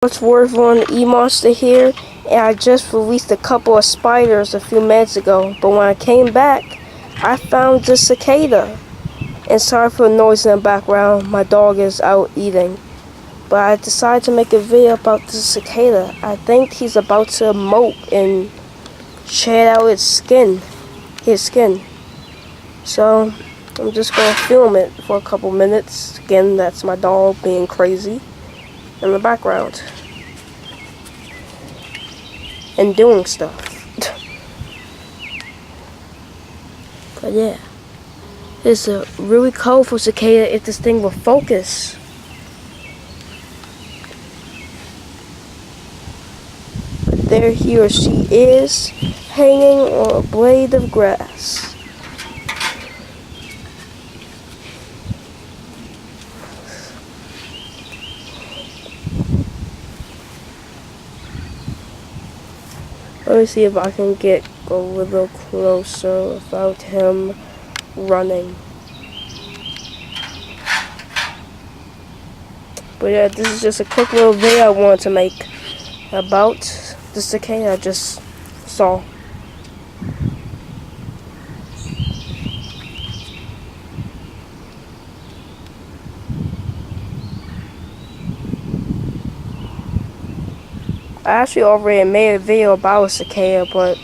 What's worth on E-Monster here, and I just released a couple of spiders a few minutes ago, but when I came back, I found the cicada. And sorry for the noise in the background, my dog is out eating. But I decided to make a video about the cicada. I think he's about to molt and shed out his skin. So, I'm just going to film it for a couple minutes. Again, that's my dog being crazy in the background. And doing stuff. But yeah. It's a really colorful cicada if this thing will focus. But there he or she is, hanging on a blade of grass. Let me see if I can get a little closer without him running. But yeah, this is just a quick little video I wanted to make about the cicada I just saw. I actually already made a video about a cicada, but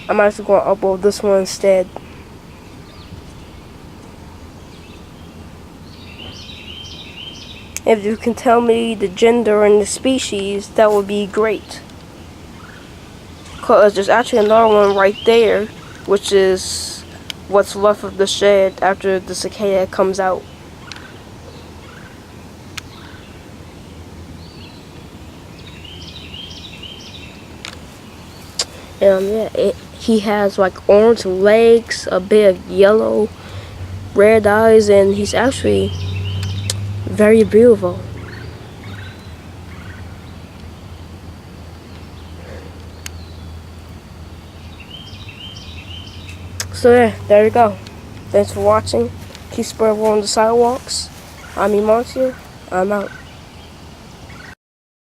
I'm actually going to upload this one instead. If you can tell me the gender and the species, that would be great. Because there's actually another one right there, which is what's left of the shed after the cicada comes out. Yeah, he has like orange legs, a bit of yellow, red eyes, and he's actually very beautiful. So yeah, there you go. Thanks for watching. Keep spreading on the sidewalks. I'm E-Monster. I'm out.